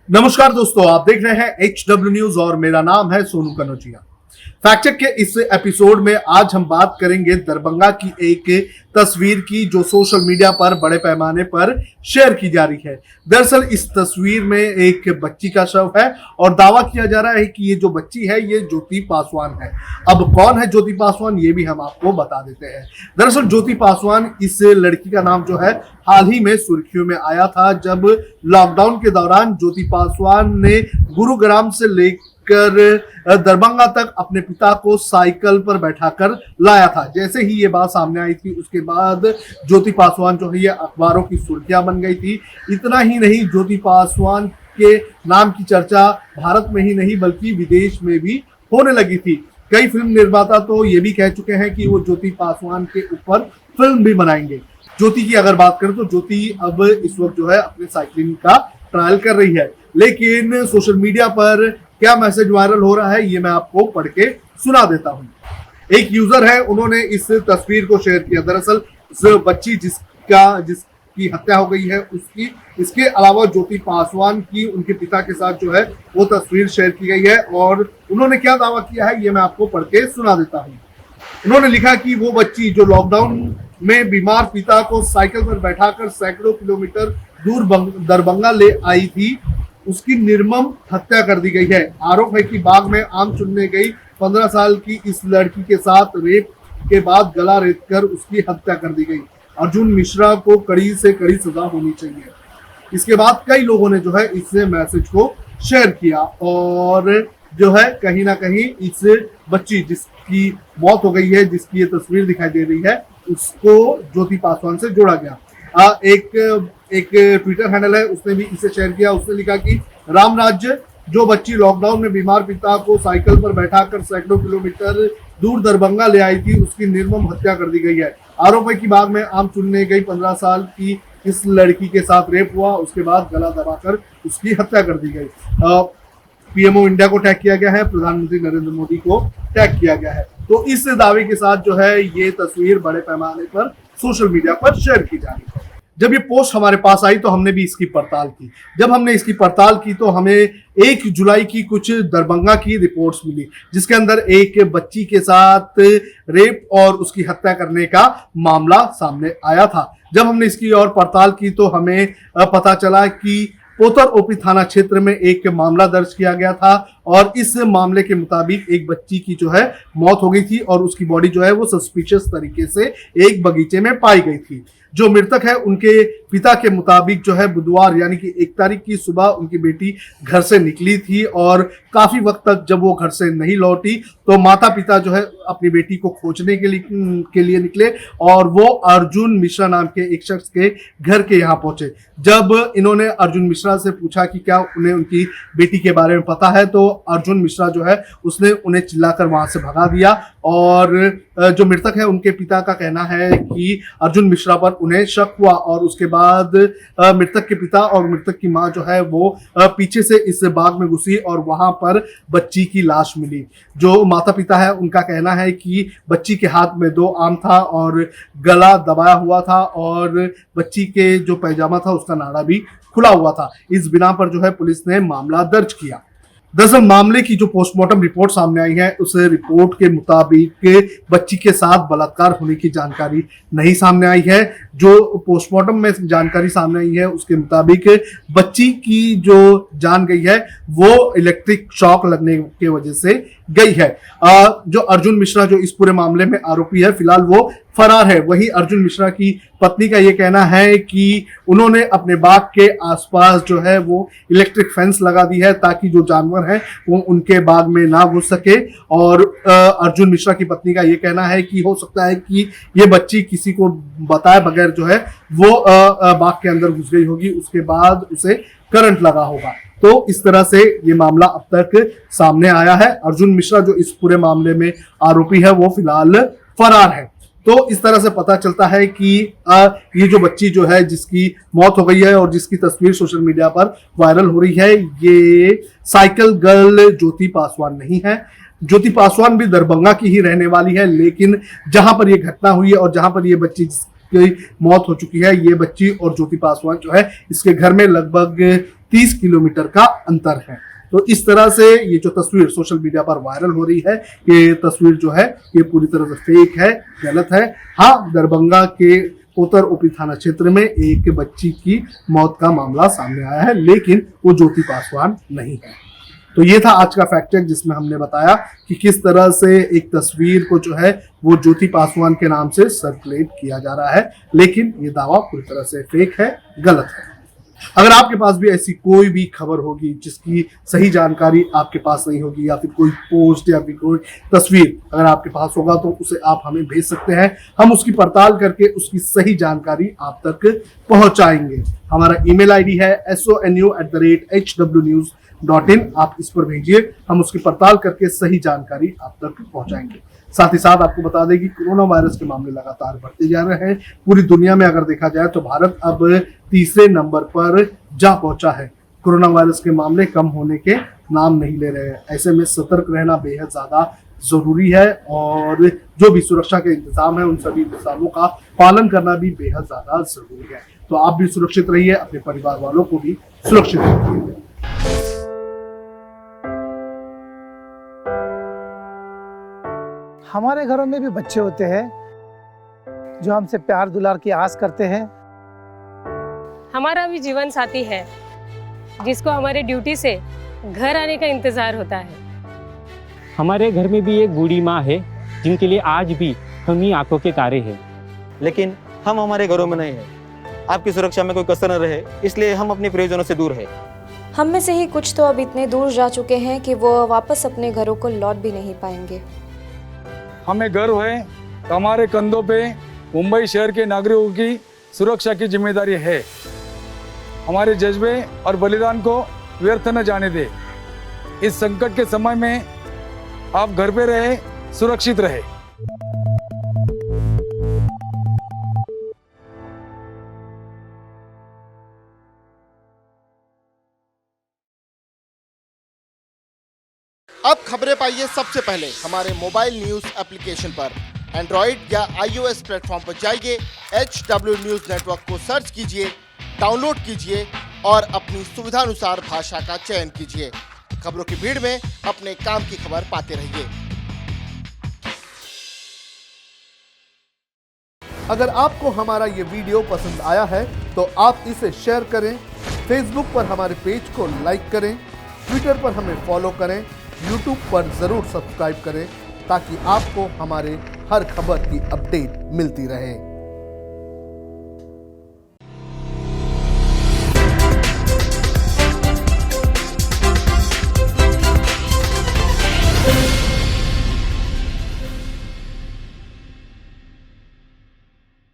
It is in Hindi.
नमस्कार दोस्तों, आप देख रहे हैं HW न्यूज और मेरा नाम है सोनू कनौजिया। फैक्ट चेक के इस एपिसोड में आज हम बात करेंगे दरभंगा की एक तस्वीर की जो सोशल मीडिया पर बड़े पैमाने पर शेयर की जा रही है। दरअसल इस तस्वीर में एक बच्ची का शव है और दावा किया जा रहा है कि ये जो बच्ची है ये ज्योति पासवान है। अब कौन है ज्योति पासवान ये भी हम आपको बता देते हैं। दरअसल ज्योति पासवान इस लड़की का नाम जो है हाल ही में सुर्खियों में आया था जब लॉकडाउन के दौरान ज्योति पासवान ने गुरुग्राम से लेकर दरभंगा तक अपने पिता को साइकिल पर बैठाकर लाया था। जैसे ही ये बात सामने आई थी उसके बाद ज्योति पासवान जो है ये अखबारों की सुर्खियां बन गई थी। इतना ही नहीं, ज्योति पासवान के नाम की चर्चा भारत में ही नहीं बल्कि विदेश में भी होने लगी थी। कई फिल्म निर्माता तो ये भी कह चुके हैं कि वो ज्योति पासवान के ऊपर फिल्म भी बनाएंगे। ज्योति की अगर बात करें तो ज्योति अब इस वक्त जो है अपने साइकिलिंग का ट्रायल कर रही है, लेकिन सोशल मीडिया पर क्या मैसेज वायरल हो रहा है ये मैं आपको पढ़ के सुना देता हूं। एक यूजर है, उन्होंने इस तस्वीर को शेयर किया। दरअसल इस बच्ची जिसकी हत्या हो गई है उसकी इसके अलावा ज्योति पासवान की उनके पिता के साथ जो है वो तस्वीर शेयर की गई है और उन्होंने क्या दावा किया है ये मैं आपको पढ़ के सुना देता हूँ। उन्होंने लिखा कि वो बच्ची जो लॉकडाउन में बीमार पिता को साइकिल पर बैठाकर सैकड़ों किलोमीटर दूर दरभंगा ले आई थी, उसकी निर्मम हत्या कर दी गई है। आरोप है कि बाग में आम चुनने गई 15 साल की इस लड़की के साथ रेप के बाद गला रेतकर उसकी हत्या कर दी गई। अर्जुन मिश्रा को कड़ी से कड़ी सजा होनी चाहिए। इसके बाद कई लोगों ने जो है इस मैसेज को शेयर किया और जो है कहीं ना कहीं इस बच्ची जिसकी मौत हो गई है, जिसकी ये तस्वीर दिखाई दे रही है, उसको ज्योति पासवान से जोड़ा गया। एक ट्विटर हैंडल है, उसने भी इसे शेयर किया। उसने लिखा कि राम राज्य, जो बच्ची लॉकडाउन में बीमार पिता को साइकिल पर बैठाकर सैकड़ों किलोमीटर दूर दरभंगा ले आई थी, उसकी निर्मम हत्या कर दी गई है। आरोप है कि बाग में आम चुनने गई 15 साल की इस लड़की के साथ रेप हुआ, उसके बाद गला दबाकर उसकी हत्या कर दी गई। पीएमओ इंडिया को टैग किया गया है, प्रधानमंत्री नरेंद्र मोदी को टैग किया गया है। तो इस दावे के साथ जो है ये तस्वीर बड़े पैमाने पर सोशल मीडिया पर शेयर की जा रही है। जब ये पोस्ट हमारे पास आई तो हमने भी इसकी पड़ताल की। जब हमने इसकी पड़ताल की तो हमें 1 जुलाई की कुछ दरभंगा की रिपोर्ट्स मिली जिसके अंदर एक बच्ची के साथ रेप और उसकी हत्या करने का मामला सामने आया था। जब हमने इसकी और पड़ताल की तो हमें पता चला कि पोतर ओपी थाना क्षेत्र में एक मामला दर्ज किया गया था और इस मामले के मुताबिक एक बच्ची की जो है मौत हो गई थी और उसकी बॉडी जो है वो सस्पिशियस तरीके से एक बगीचे में पाई गई थी। जो मृतक है उनके पिता के मुताबिक जो है बुधवार यानी कि 1 तारीख की सुबह उनकी बेटी घर से निकली थी और काफी वक्त तक जब वो घर से नहीं लौटी तो माता पिता जो है अपनी बेटी को खोजने के लिए निकले और वो अर्जुन मिश्रा नाम के एक शख्स के घर के यहाँ पहुंचे। जब इन्होंने अर्जुन मिश्रा से पूछा कि क्या उन्हें उनकी बेटी के बारे में पता है तो अर्जुन मिश्रा जो है उसने उन्हें चिल्लाकर वहां से भगा दिया और जो मृतक है उनके पिता का कहना है कि अर्जुन मिश्रा पर उन्हें शक हुआ और उसके बाद मृतक के पिता और मृतक की मां जो है वो पीछे से इस बाग में घुसी और वहां पर बच्ची की लाश मिली। जो माता पिता है उनका कहना है कि बच्ची के हाथ में 2 आम था और गला दबाया हुआ था और बच्ची के जो पैजामा था उसका नाड़ा भी खुला हुआ था। इस बिना पर जो है पुलिस ने मामला दर्ज किया। दरअसल मामले की जो पोस्टमार्टम रिपोर्ट सामने आई है उस रिपोर्ट के मुताबिक बच्ची के साथ बलात्कार होने की जानकारी नहीं सामने आई है। जो पोस्टमार्टम में जानकारी सामने आई है उसके मुताबिक बच्ची की जो जान गई है वो इलेक्ट्रिक शॉक लगने की वजह से गई है। जो अर्जुन मिश्रा जो इस पूरे मामले में आरोपी है फिलहाल वो फरार है। वही अर्जुन मिश्रा की पत्नी का ये कहना है कि उन्होंने अपने बाग के आसपास जो है वो इलेक्ट्रिक फेंस लगा दी है ताकि जो जानवर है वो उनके बाग में ना घुस सके और अर्जुन मिश्रा की पत्नी का ये कहना है कि हो सकता है कि ये बच्ची किसी को बताए बगैर जो है वो बाग के अंदर घुस गई होगी, उसके बाद उसे करंट लगा होगा। तो इस तरह से ये मामला अब तक सामने आया है। अर्जुन मिश्रा जो इस पूरे मामले में आरोपी है वो फिलहाल फरार है। तो इस तरह से पता चलता है कि ये जो बच्ची जो है जिसकी मौत हो गई है और जिसकी तस्वीर सोशल मीडिया पर वायरल हो रही है ये साइकिल गर्ल ज्योति पासवान नहीं है। ज्योति पासवान भी दरभंगा की ही रहने वाली है, लेकिन जहां पर ये घटना हुई है और जहां पर ये बच्ची की मौत हो चुकी है, ये बच्ची और ज्योति पासवान जो है इसके घर में लगभग 30 किलोमीटर का अंतर है। तो इस तरह से ये जो तस्वीर सोशल मीडिया पर वायरल हो रही है, ये तस्वीर जो है ये पूरी तरह से फेक है, गलत है। हाँ, दरभंगा के कोतर ओपी थाना क्षेत्र में एक बच्ची की मौत का मामला सामने आया है, लेकिन वो ज्योति पासवान नहीं है। तो ये था आज का फैक्ट चेक, जिसमें हमने बताया कि किस तरह से एक तस्वीर को जो है वो ज्योति पासवान के नाम से सर्कुलेट किया जा रहा है, लेकिन ये दावा पूरी तरह से फेक है, गलत है। अगर आपके पास भी ऐसी कोई भी खबर होगी जिसकी सही जानकारी आपके पास नहीं होगी, या फिर कोई पोस्ट या फिर कोई तस्वीर अगर आपके पास होगा, तो उसे आप हमें भेज सकते हैं। हम उसकी पड़ताल करके उसकी सही जानकारी आप तक पहुंचाएंगे। हमारा ईमेल आईडी है sonu@hwnews.in। आप इस पर भेजिए, हम उसकी पड़ताल करके सही जानकारी आप तक पहुंचाएंगे। साथ ही साथ आपको बता दें कि कोरोना वायरस के मामले लगातार बढ़ते जा रहे हैं। पूरी दुनिया में अगर देखा जाए तो भारत अब तीसरे नंबर पर जा पहुंचा है। कोरोना वायरस के मामले कम होने के नाम नहीं ले रहे हैं। ऐसे में सतर्क रहना बेहद ज्यादा जरूरी है, और जो भी सुरक्षा के इंतजाम है उन सभी इंतजामों का पालन करना भी बेहद ज्यादा जरूरी है। तो आप भी सुरक्षित रहिए, अपने परिवार वालों को भी सुरक्षित रखिए। हमारे घरों में भी बच्चे होते हैं जो हमसे प्यार दुलार की आस करते हैं। हमारा भी जीवन साथी है जिसको हमारे ड्यूटी से घर आने का इंतजार होता है। हमारे घर में भी एक बूढ़ी माँ है जिनके लिए आज भी हम ही आंखों के तारे हैं। लेकिन हम हमारे घरों में नहीं है। आपकी सुरक्षा में कोई कसर न रहे, इसलिए हम अपने प्रियजनों से दूर है। हम में से ही कुछ तो अब इतने दूर जा चुके हैं कि वो वापस अपने घरों को लौट भी नहीं पाएंगे। हमें गर्व है कि हमारे कंधों पे मुंबई शहर के नागरिकों की सुरक्षा की जिम्मेदारी है। हमारे जज्बे और बलिदान को व्यर्थ न जाने दे। इस संकट के समय में आप घर पे रहे, सुरक्षित रहे। अब खबरें पाइए सबसे पहले हमारे मोबाइल न्यूज एप्लीकेशन पर। एंड्रॉइड या iOS प्लेटफॉर्म पर जाइए, HW न्यूज नेटवर्क को सर्च कीजिए, डाउनलोड कीजिए और अपनी सुविधानुसार भाषा का चयन कीजिए। खबरों की भीड़ में अपने काम की खबर पाते रहिए। अगर आपको हमारा ये वीडियो पसंद आया है तो आप इसे शेयर करें, फेसबुक पर हमारे पेज को लाइक करें, ट्विटर पर हमें फॉलो करें, यूट्यूब पर जरूर सब्सक्राइब करें, ताकि आपको हमारे हर खबर की अपडेट मिलती रहे।